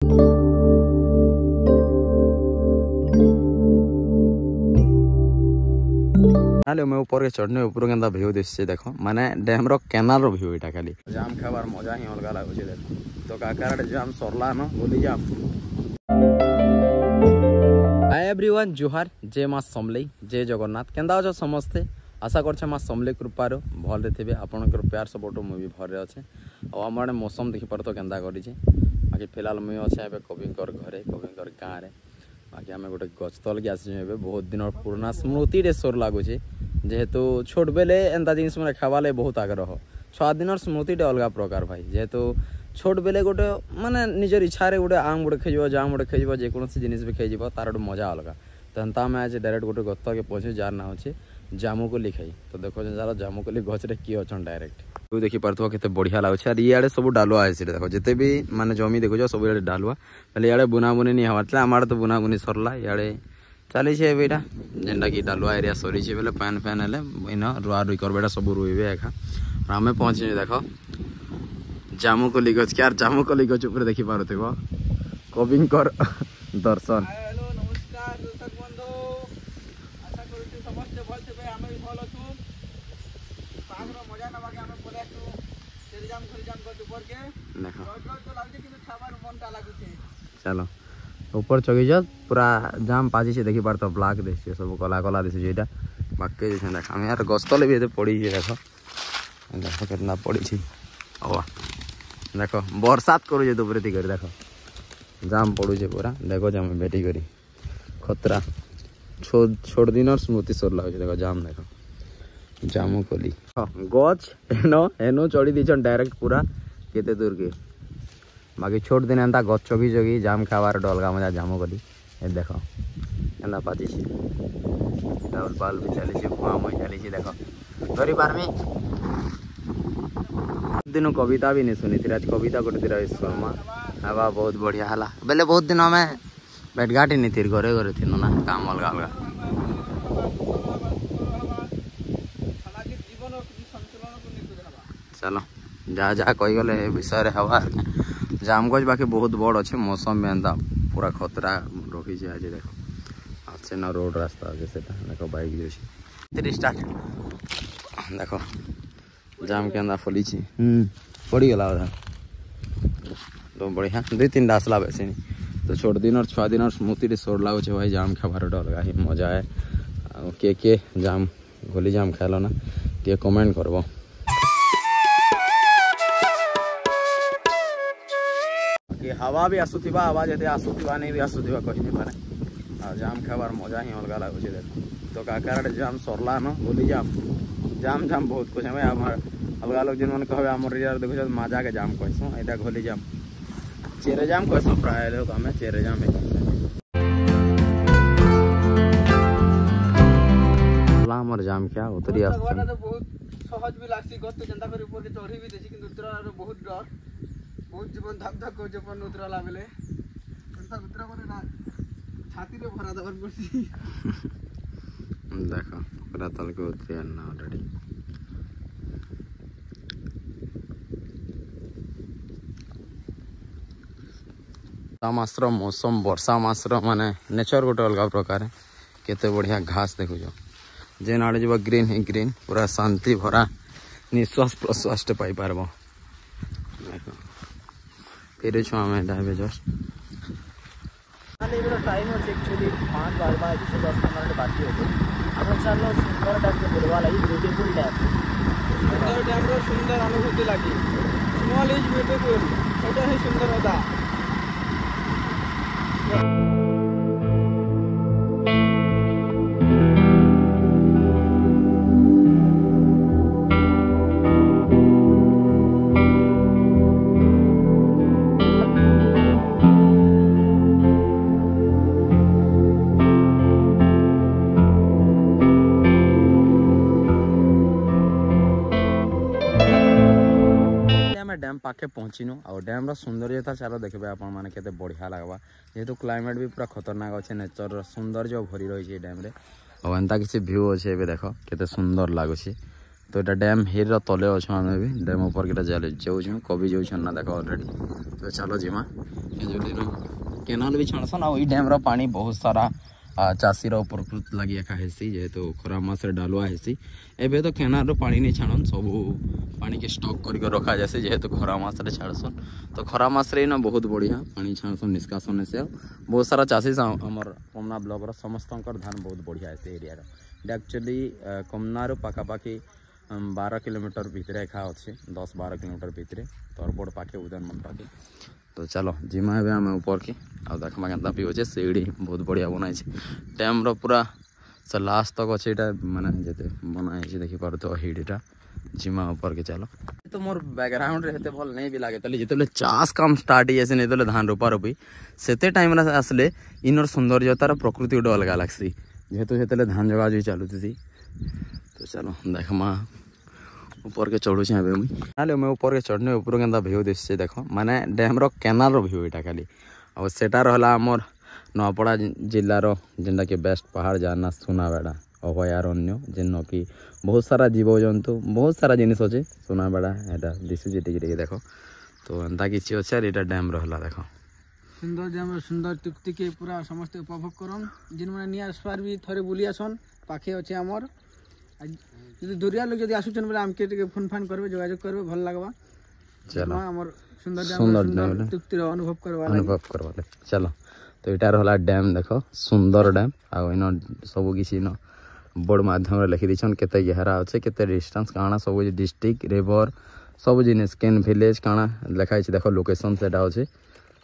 नाले मैं ऊपर के चढ़ने ऊपर के व्यू दिशे देख माने डैम रो केनाल रो व्यू यहाँ खाली जाम खाबार मजा ही अलग लगुच देख तो काकार जाम सरला न बोली जाम। हाय एवरीवन जुहार जय माँ समलेई जय जगन्नाथ केंदा अछ समस्ते आशा करछे माँ समलेई कृपार भल थे आपनकर प्यार सपोर्ट मुझे भर अच्छे और आम आड़े मौसम देखी पार तो केंदा करी बाकी फिलहाल मुझे अच्छे ए कविंकर घरे कविंकर गाँव में बाकी आम गोटे गछ तल के आसी बहुत दिन पुराना स्मृति रे सोर लगुचे जेहेतु छोट बेले एंता जिनिस मैंने खावा लगे बहुत आग्रह छुआ दिन स्मृति अलग प्रकार भाई जेहेतु छोट बेले गोटे माने निजर इच्छा गोटे आम गोटे खेज जाम गोटे खेज जेकोसी जिनिस भी खेज तार गोटे मजा अलग तो एंता आम आज डायरेक्ट गोटे गत के पहुँचे जार ना हो जामुकोली खाई तो देखो जार जामुकोली गचरे किए अच्छा डायरेक्ट तू देखी पार्थ के बढ़िया लगे और इे सब डालुआ है देख जिते भी माने जमी देखो सब इे डालुआ पहले इे बुनाबुनी नहीं हमारे आम आड़े तो बुनाबुनी सरला इे चली एटा जेनटा कि डालुआ एरिया सरी बोले पैन फैन इन रुआ रुई करबेटा सब रुइबे एखा आम पहुँचे देख जामुकोली गच क्या जामुकोली गच उपर देखी पारुथिबो कविंकर दर्शन चलो ऊपर चगी जा पूरा जाम पाची से देखी पार तो ब्लैक दिशे सब कला कला दिशे जेटा बाकी जे देख हम यार गस्तले भी पड़ी देख देख कितना पड़ी देख बरसात करूँ तो पूरे कर देख जाम पड़ूचे पूरा देख जाम बेटी करी खतरा छोट दिन स्मृति सोर लगे देख जाम देख जामुकोली गच एनो चढ़ी दीछन डायरेक्ट पूरा केते दूर के बाकी छोट दिन एंता गच चगी चगी जाम खाबार अलग मजा जामुकोली देख एंता पाची डाउल पाल भी चली भुआ मुई चली देख धरी पारमी दिन कविता भी नहीं सुनी थी आज कविता गोटे शर्मा हवा बहुत बढ़िया है बेले बहुत दिन में भेटघाट ही नहीं थी घरे घरे थी ना काम अलग अलग चलो जा जा कही गले विषय हवा जाम गज बाकी बहुत बड़ अच्छे मौसम में एंता पूरा खतरा रखी आज देख अच्छे ना रोड रास्ता अच्छे से देख बाइक जो स्टार्ट देख जाम के अंदर फली पड़ी गला तो बढ़िया दुई तीन डासला बेसी नहीं तो छोट दिन और छुआ दिन और स्मृति सोर लगुचे भाई जाम खाबार अलग ही मजा है के जाम गोली जाम खाइल ना टे कमेंट करब हवा भी आसुवा हवा जैसे आसुवा नहीं भी आसुवा कही पारे जाम खाबार मजा ही अलग लगुचे देख तो काकार जाम सरला न बोली जाम जाम जाम बहुत कुछ है अलग अलग जिन मैंने कहे आम देखो माजा के जाम कहसूँ यहाँ घोली जाम चेरे जाम कहसूँ प्राय लोग आम चेरे जाम हमर जाम क्या उतरी बहुत सहज भी लागसी गत जनता कर ऊपर के चढ़ी भी देसी किंतु उतरा बहुत डर बहुत जीवन धक धक को जपन उतराला बेले जनता उतरा माने ना छाती रे भरा दबर पड़सी देखो पूरा तल के उतरे ना ऑलरेडी मासर मौसम वर्षा मासर माने नेचर गोटे अलग प्रकार केते बढ़िया घास देखुछ जेन आड़े जब ग्रीन ही ग्रीन पूरा शांति भरा निश्वास प्रश्वास पाई पारब फिर छुआ जस्ट टाइम अच्छे एक्चुअली 5-10 बाकी होते हम चलो सुंदर डैम के बुलवा लगी ब्यूटीफुल डैम सुंदर डैम रो सुंदर अनुभूति लगी स्मॉल इज ब्यूटीफुल छोटा ही सुंदर होता डैम पाखे पहुँचीनु और डैम सौंदर्यता चलो देखिए आपण मैंने केते बढ़िया लगवा जेहेतु क्लाइमेट भी पूरा खतरनाक अच्छे नेचर सौंदर्य भरी रही है डैम रे और एंता किसी व्यू अच्छे देख केते सुंदर लगुच तो यहाँ डैम हिर तले अच्छे आम भी डैम ऊपर के जाऊँ कभी जाऊँ ना देख अलरेडी तो चलो जीमा केनाल भी छाणसन आ डैम पानी बहुत सारा चाषीर उपकृत लगी एका हेसी जेहेतु खरा मासरे डालुआ हेसी एबे तो केनाल पानी नहीं छाणन सब पानी के स्टॉक करके रखा जाए जेहेतु खरा मासरे छाड़सन तो खरा मासरे ना बहुत बढ़िया पानी छाणसन निष्कासन से बहुत सारा चाषी आमर कमना ब्लॉक समस्त धान बहुत बढ़िया है एरिया एक्चुअली कमनार पाखापाखि 12 किलोमीटर भितर एका अच्छे 10-12 किलोमीटर भितर तरबड़ पाखे उदयन मन पाखे तो चलो जिमा ए आम ऊपर के आ देखमा केन्ता भी अच्छे सीढ़ी बहुत बढ़िया बनाई डैम पूरा से लास्ट तक अच्छे माने जते बनाई देखी पार तो हिडीटा जिमा ऊपर के चलो तो मोर बैकग्राउंड रहते भल नहीं भी लगे तले जिते चाष काम स्टार्ट ही नहीं धान रोपा रोपी से टाइम आसले इनर सौंदर्यतार प्रकृति गोटे अलग लगसी जेहेतु से धान जगह जो चलुची तो चलो देखमा ऊपर के चढ़ू मुझे मैं ऊपर के चढ़ने ऊपर के भ्यू दिशे देख माने डैम केनाल भ्यू यहाँ खाली और सेटा रहा आमर नूआपड़ा जिलार जेनटा कि बेस्ट पहाड़ जाना सुनाबेड़ा अभयारण्य जेन कि बहुत सारा जीवजंतु बहुत सारा जिनिस अच्छे सुनाबेड़ा यहाँ दिशुचे टे देख तो एंता किसी अच्छे यहाँ डैम रहा देख सुंदर डैम सुंदर तृप्ति के पूरा समस्त उपभोग करन जिन मैंने नहीं आसपार भी थोड़े बुली आसन पाखे अच्छे आमर जो दूरिया लोग जब आसुचन बोले आमके फोन फान करबे जोगाजोग करबे भल लागबा चलो हमर सुंदर तृप्ति अनुभव करवा चलो तो यहाँ रहा डैम देख सुंदर डैम आन सब किसी न बोर्ड माध्यम लिखि दीछन केते गहरा अच्छे केते डिस्टेंस काना सब डिस्ट्रिक्ट रिवर सब जिनिस केन विलेज काना लिखाई देख लोकेशन से अच्छे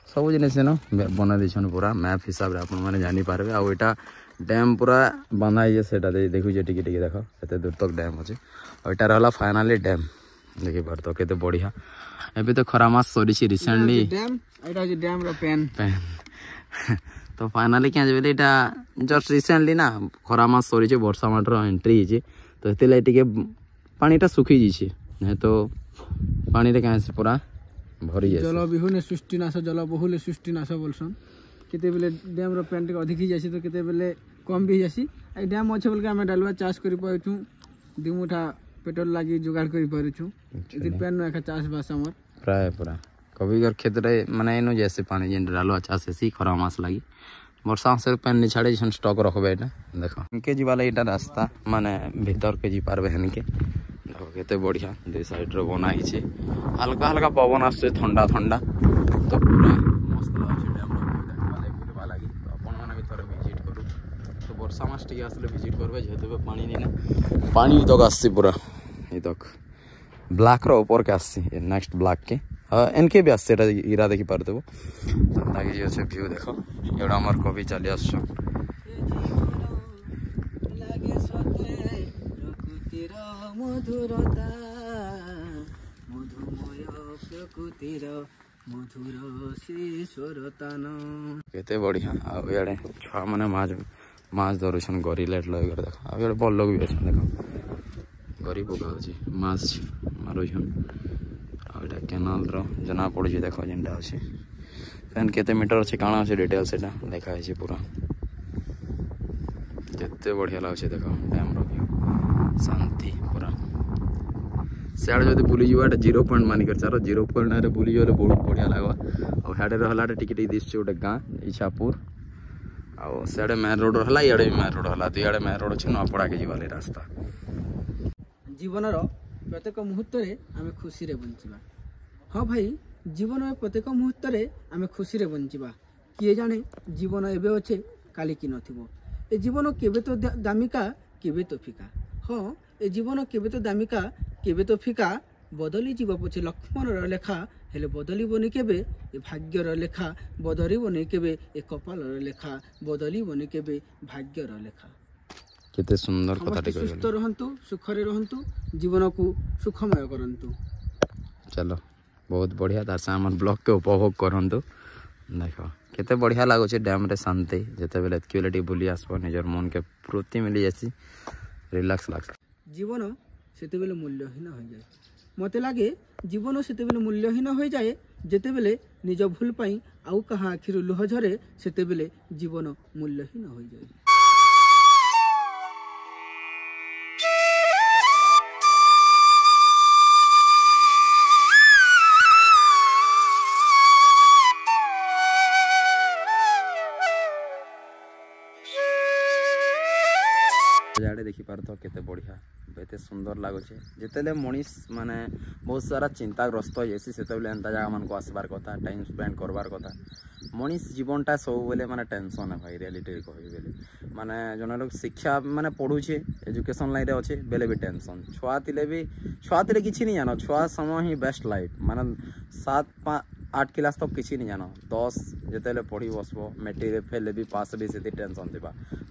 सब जिनिस न बना दीछन पूरा मैप हिसाब से आपण मैंने जानी पारबे आ एटा डैम पूरा बनाई है सेटा देखुचे टिके देख एत दूर तक डैम अच्छे और यहाँ रहा फाइनाली डैम देखी पार तो केते बढ़िया एबे तो खरा मास सरी रिसेंटली डैम पेन तो फाइनाली क्या जब यहाँ जस्ट रिसेंटली ना खरा मास सरी वर्षा माटर एंट्री है तो ये पानीटा सुखी जाइए नहीं तो पानी क्या पूरा भरी जाए जल विहुने सृष्टिनाश जल बहुले सृष्टिनाश बोलसन केते बेले डैम पेन टे अधिक ही जासी तो केते बेले कम भी जासी ए डैम अच्छे बोल के आम डालुआ चाष कर पाछु दिमुठा पेट्रोल लागी जुगाड़ कर पाछु इति पेन नो एका चाष बास हमर प्राय पूरा कभी घर खेत रे माने इनो जैसे पानी जेन डालुआ चाष से खरा मास लागी वर्षा से पेन नहीं छाड़े जन स्टॉक रखबे एटा देखो इनके जी वाला एटा रास्ता माने भीतर के जी पारबे हनके देखो केते बढ़िया दे साइड रो बना ही छे हल्का हल्का पवन आसे ठंडा ठंडा तो पूरा मस्त लागे डैम वर्षा मास टी आसले विजिट करबे जेहेतु पानी नहीं ना पानी तक आसी पूरा तक ब्लैक रो ऊपर के आसी नेक्स्ट ब्लैक के एनके भी आसे इरा देखी पारदेव ताकि ये अच्छे व्यू देखो एवढा आमर कवि चली आस केते बढ़िया आड़े छुआ मैंने माछ धरुन गरी लाइट लगे देख आ बड़ लोग भी अच्छे देख गरी पकाऊँ माछ मारुन आटा केनाल जना पड़ी देख जेनटा अच्छे फैन केते मीटर अच्छे काଣା अच्छे डिटेल से देखाई पूरा जिते बढ़िया लगे देख डैम व्यू शांति पूरा सियाड़े जब बुली जावा 0 पॉइंट मानिक चार 0 पॉइंट बुली जाए बहुत बढ़िया लगवा और हाड़े रहा टिके दिशे गोटे गाँ इच्छापुर आउ सियाड़े मेन रोड रहा इे मेन रोड रहा तो इे मेन रोड अच्छे नूआपड़ा के जीवाले रास्ता जीवन प्रत्येक मुहूर्त आम खुशी रे बंचिबा हाँ भाई जीवन में प्रत्येक मुहूर्त आम खुशी रे बंचिबा किए जाने जीवन एबे अच्छे काली कि नथिबो ए जीवन केबे तो दामिका केबे तो फिका हाँ ए जीवन केबे तो दामिका केबे तो फिका बदली जीव पछे लक्ष्मण लेखा हेले बदलिबनी केबे ए भाग्यर लेखा बदलिबनी केबे ए कपालर लेखा बदलिबनी केबे भाग्यर लेखा केते सुंदर कथा सुस्थ रहंतु सुखरे रहंतु जीवन को सुखमय करंतु चलो बहुत बढ़िया तार से आम ब्लॉग के उपभोग करंतु देख केते बढ़िया लगुच डैम रे शांति जिते बेले क्यूलिटी बुली आसब निजर मन के पूर्ति मिली जासी रिलैक्स लाग जीवन सेते बेले मूल्यहीन हो जाए मते लागे जीवन सेते बेले मूल्यहीन हो जाए जेते बेले निज भूल पाई आउ कहा आखिर लुह झरे सेते बेले जीवन मूल्यहीन हो जाए। जाड़े देखी पार तो केते बढ़िया एते सुंदर लगुचे जिते मनीष माने बहुत सारा चिंताग्रस्त हो जैसी से एंता जगह मन को आसबार कथा टाइम स्पेंड करबार कथा मनीष जीवनटा सब बेले माने टेंशन है भाई रियलिटी कहि बेले माने जन लोग शिक्षा माने पढ़ुचे एजुकेशन लाइन रे अच्छे बेले भी टेंशन छुआ तिले किछि नहीं जानो छुआ समय ही बेस्ट लाइफ माने 7-8 क्लास तक किसी नहीं जानो 10 जिते पढ़ी बसबो मेट्रिक फेल भी पास भी से टेंशन थी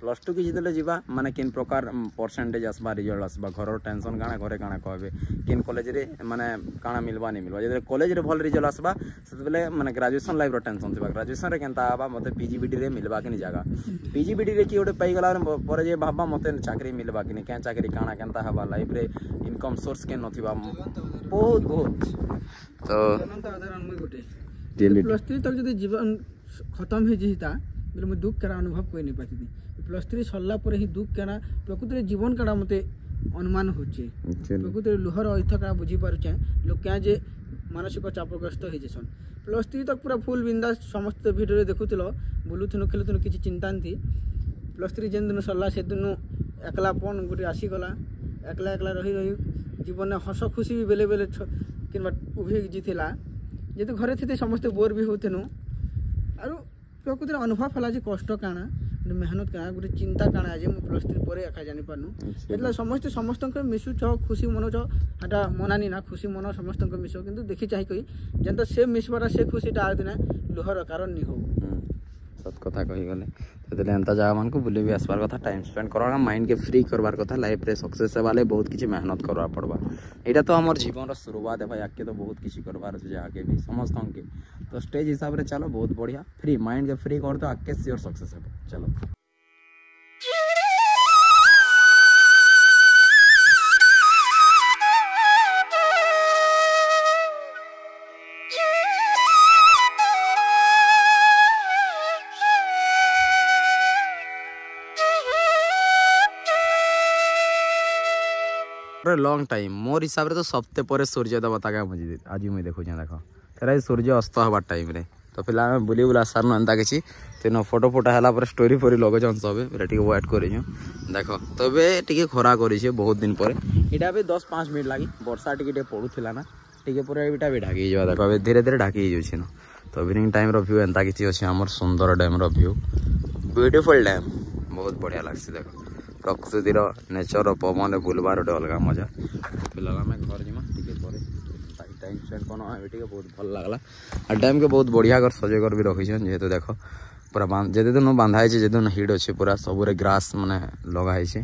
+2 की जिते जा माने किन प्रकार परसेंटेज आसबा रिजल्ट आसबा घर टेंशन काଣା घरे काଣା कहबे किन कॉलेज रे माने काଣା मिलबा नहीं मिलबा जिते कॉलेज रे भल रिजल्ट आसबा से बेले माने ग्रेजुएशन लाइफ रो टेंशन थी ग्रेजुएशन रे केनता आबा मते पीजीबीडी रे मिलबा कि नहीं जगह पीजीबीडी रे कि ओटे पाई गला पर जे भाबा मते चाकरी मिलबा कि नहीं क्या चाकरी काଣା केनता हबा लाइफ रे इनकम सोर्स के नथिबा बहुत तो +3 तक जब जीवन खत्म हो जाता बोले मुझे दुख करा अनुभव कोई नहीं पाती +3 सरला पर ही दुख करा प्रकृति जीवन कड़ा मते अनुमान होचे प्रकृति लुहर अर्थ कड़ा बुझी पारुचे लोग क्या जे मानसिक चापग्रस्त हो जसन +3 तक पूरा फुल बिंदास समस्त भिडियो देखुथिलो बुलुथिनो खेलुथिनो किछि चिंता नहीं +3 जेन दिन सरला से दिन एकलापन गोटे आसीगला एकला एकला रही रही जीवन हस खुशी भी बेले बेले कि उभे जीथिला जेतु घरे थे समस्ते बोर भी होतेनु आरो प्रकृति अनुभव होला जे कष्ट काना मेहनत काना गोटे चिंता काना जे मु +3 परे एका जानि पानु एतला समस्त समस्तक मिसु छ खुशी मनो छ हटा मनानी ना खुशी मनो समस्तक मिसो किंतु देखि चाहि कई जंत से मिसबारा से खुशीटा आ दिना लोहर कारण नि हो सत कथा कही गले तो एंता जगह मन को बुले भी आसबार कथा टाइम स्पेंड करवा माइंड के फ्री करवार कथा लाइफ रे सक्सेस वाले बहुत किसी मेहनत करवा पड़वा एटा तो हमर जीवन रो शुरुआत है भाई आके तो बहुत किसी करवार से आगे भी समस्त के तो स्टेज हिसाब रे चलो बहुत बढ़िया फ्री माइंड के फ्री कर तो आके श्योर सक्सेस है चलो लॉन्ग टाइम मोर हिसाब रे तो सप्ते पर सूर्य देवता का मुझे आज मुझे देखो देख फिर सूर्य अस्त हबार टाइम रे तो फिर आम बुली बुला सार एंता किसी तेन फोटो फोटा है स्टोरी फोरी लगेन सब वेट कर देख तबे टे खरा कर बहुत दिन पर यहाँ भी 10-5 मिनट लगी वर्षा टे पड़ूला ना टे पूरा यहाँ भी ढाकी जा देख धीरे धीरे ढाकी जाऊँ तो इवनिंग टाइम रो व्यू एंता किसी अच्छे आम सुंदर डैम रो व्यू ब्यूटीफुल डैम बहुत बढ़िया लगसी देख प्रकृतिर नेचर पवन बुलबार गोटे अलग मजा फिलहाल आम घर जीमा टे टाइम स्पेंड करना बहुत भल लगला और डैम के बहुत बढ़िया कर सजे कर भी रखी जेहेतु देख पूरा जेते दिन बांधा है जेते दिन हिट अच्छे पूरा सबूरे ग्रास माने लगा है।